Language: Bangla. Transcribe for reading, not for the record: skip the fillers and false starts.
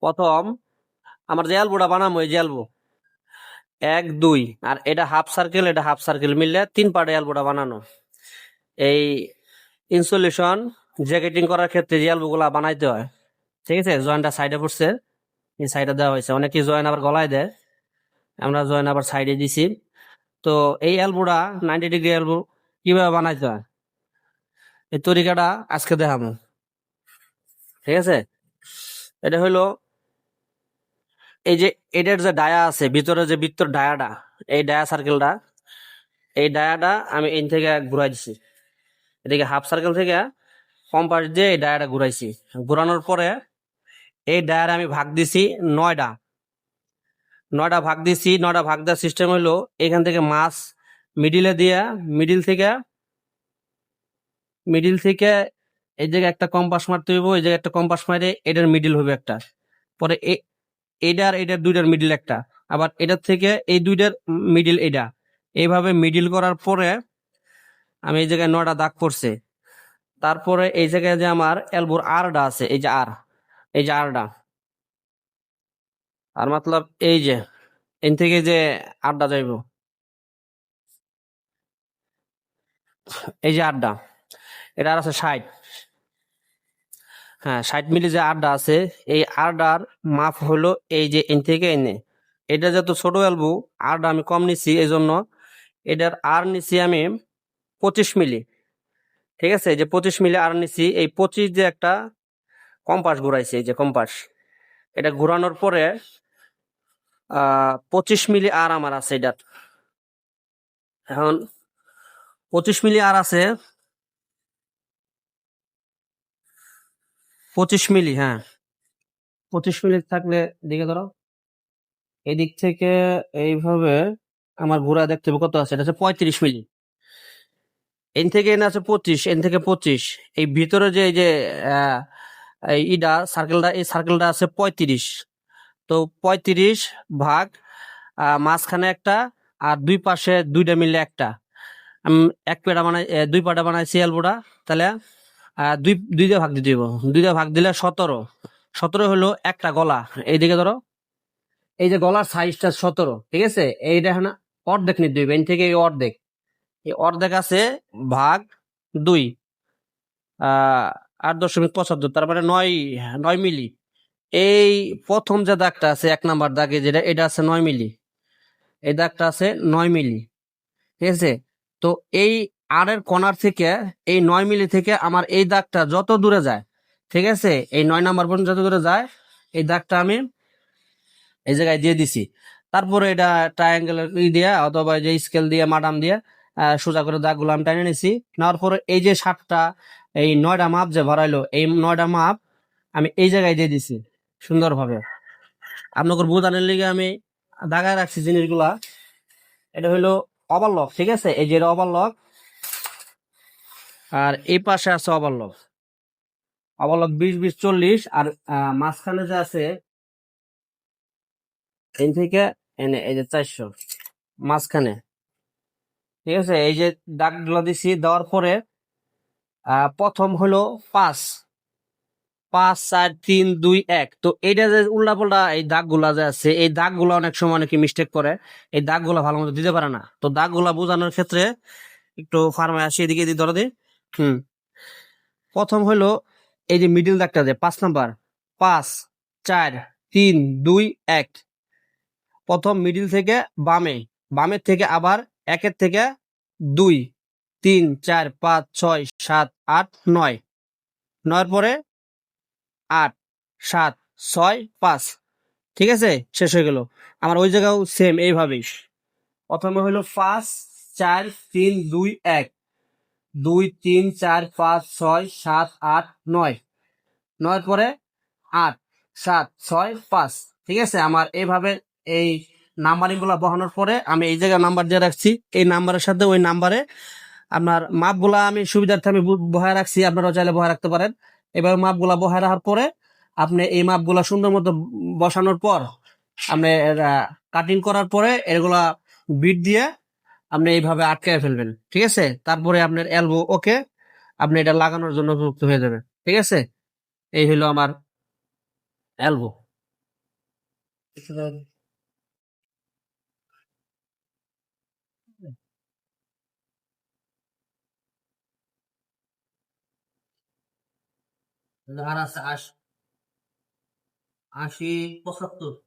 প্রথম আমার যে এলবোটা বানাবো, এই যে এলবো 1 2 আর এটা হাফ সার্কেল, এটা হাফ সার্কেল মিললে 3 পার্টে এলবোটা বানানো। এই ইনসুলেশন জ্যাকেটিং করার ক্ষেত্রে যে এলবো গুলা বানাইতে হয়, ঠিক আছে, জয়েন্টটা সাইডে পড়ছে, এই সাইডে দেওয়া হয়েছে, অনেকে জয়েন আবার গলায় দেয়, আমরা জয়েন আবার সাইডে দিছি। তো এই এলবোটা 90 ডিগ্রি এলবো কিভাবে বানাইতে হয় এই তরিকাটা আজকে দেখাবো, ঠিক আছে। এটা হলো এই যে এটার যে ডায়া আছে ভিতরে, যে ভিতর ডায়াটা, এই ডায়া সার্কেলটা, এই ডায়াটা আমি এন থেকে ঘুরাই দিছি, এদিকে হাফ সার্কেল থেকে কম্পাস দিয়ে এই ডায়াটা ঘুরাইছি। ঘুরানোর পরে এই ডায়ার আমি ভাগ দিছি 9টা, 9টা ভাগ দিছি। 9টা ভাগ দেওয়ার সিস্টেম হইলো এখান থেকে মাছ মিডিলে দিয়া, মিডিল থেকে এই জায়গায় একটা কম্পাস মারতে হইব, এই জায়গায় একটা কম্পাস মারে এটার মিডিল হবে একটা, পরে এটার দুইটার মিডিল একটা, আবার এটার থেকে এই দুইটার মিডিল এটা, এইভাবে মিডিল করার পরে আমি এই জায়গায় 9টা দাগ পড়ছে। তারপরে এই জায়গায় যে আমার এলবোর আরটা আছে, এই যে আর, এই যে আরটা, আর মতলব এই যে এন থেকে যে আরটা যাইব, এই যে আরটা, এটা আর আছে 60। হ্যাঁ, 60 মিলি যে আরটা আছে, এই আরটার মাপ হলো এই যে এন থেকে এনে, এটা যত ছোট এলবো আরটা আমি কম নিছি, এই জন্য এটার আর নিছি আমি 25 মিলি, ঠিক আছে। এই যে 25 মিলি আর নিছি, এই 25 যে একটা কম্পাস ঘুরাইছি, এই যে কম্পাস, এটা ঘুরানোর পরে 25 মিলি আর আমার আছে এটার। এখন 25 মিলি আর আছে, 25 মিলি, হ্যাঁ 25 মিলি থাকলে দিকে ধরো, এদিক থেকে এইভাবে আমার ঘোরা দেখতে হবে কত আছে, এটা হচ্ছে 35 মিলি। এন থেকে এনে আছে 25, এন থেকে 25, এই ভিতরে যে এই যে আহ, এই ইডা সার্কেলটা, এই সার্কেলটা আছে 35। তো 35 ভাগ মাঝখানে একটা, আর দুই পাশে দুইটা মিলে একটা, আমি এক পেটা বানাই, দুই পাটা বানাইছি এলবোটা, তাহলে দুইটা ভাগ দিতে হইব, দুইটা ভাগ দিলে 17। 17 হলো একটা গলা, এইদিকে ধরো, এই যে গলার সাইজটা 17, ঠিক আছে। এইটা এখন অর্ধেক নিতে হইবে, এন থেকে এই অর্ধেক, এই অর্ধেক আছে ভাগ 2, 8.75, তার মানে 9 মিলি। এই প্রথম যে দাগটা আছে 1 নাম্বার দাগে যেটা, এটা আছে 9 মিলি, এই দাগটা আছে 9 মিলি, ঠিক আছে। তো এই আর এর কর্নার থেকে, এই 9 মিলি থেকে আমার এই দাগটা যত দূরে যায়, ঠিক আছে, এই 9 নাম্বার পর্যন্ত যত দূরে যায়, এই দাগটা আমি এই জায়গায় দিয়ে দিছি। তারপরে এটা ট্রায়াঙ্গেল দিয়ে অথবা যে স্কেল দিয়ে মাডাম দিয়ে সোজা করে দাগগুলো আমি টাইনে নিছি। নেওয়ার পরে এই যে 7টা, এই 9টা মাপ যে ভরাইলো, এই 9টা মাপ আমি এই জায়গায় দিয়ে দিছি সুন্দরভাবে। আপনাদের বোঝানোর লিগে আমি দাগায় রাখছি জিনিসগুলা। এটা হইলো ওভারলক, ঠিক আছে, এই যে এটা ওভারলক, আর এই পাশে আছে ওভারলক, ওভারলক 20 20 40, আর মাঝখানে যে আছে এন থেকে এনে এই যে 400 মাঝখানে, ঠিক আছে। এই যে দাগগুলো দিছি, দেওয়ার পরে প্রথম হলো 5 5 4 3 2 1। তো এইটা যে উল্টা পাল্টা এই দাগগুলা যে আছে, এই দাগগুলো অনেক সময় অনেকে মিস্টেক করে, এই দাগগুলা ভালো মতো দিতে পারে না। তো দাগগুলা বোঝানোর ক্ষেত্রে একটু ফার্মে আসি, এদিকে দিয়ে ধরো দি। হুম, প্রথম হলো এই যে মিডিল দাগটা, যে 5 নাম্বার, 5 4 3 2 1, প্রথম মিডিল থেকে বামে, বামের থেকে আবার 1-এর থেকে 2 3 4 5 6 7 8 9, 9-এর পরে 8 7 6 5, ঠিক আছে, শেষ হয়ে গেল। আমার ওই জায়গাও সেম এইভাবেই, প্রথমে হলো 5 4 3 2 1, 2 3 4 5 6 7 8 9, 9-এর পরে 8 7 6 5, ঠিক আছে। আমার এইভাবে এই নাম্বারিং গুলা বসানোর পরে আমি এই জায়গায় নাম্বার দিয়ে রাখছি, এই নাম্বারের সাথে ওই নাম্বারে আপনার মাপগুলা আমি সুবিধার্থে আমি বহায় রাখছি, আপনারা চাইলে বহায় রাখতে পারেন। এবার মাপগুলা বহায় রাখার পরে আপনি এই মাপগুলা সুন্দর মতো বসানোর পর আপনি কাটিং করার পরে এগুলা বিট দিয়ে আপনি এইভাবে আটকায় ফেলবেন, ঠিক আছে। তারপরে আপনার এলবো ওকে, আপনি এটা লাগানোর জন্য উপযুক্ত হয়ে যাবে, ঠিক আছে। এই হলো আমার এলবো। আর আছে 80, 75।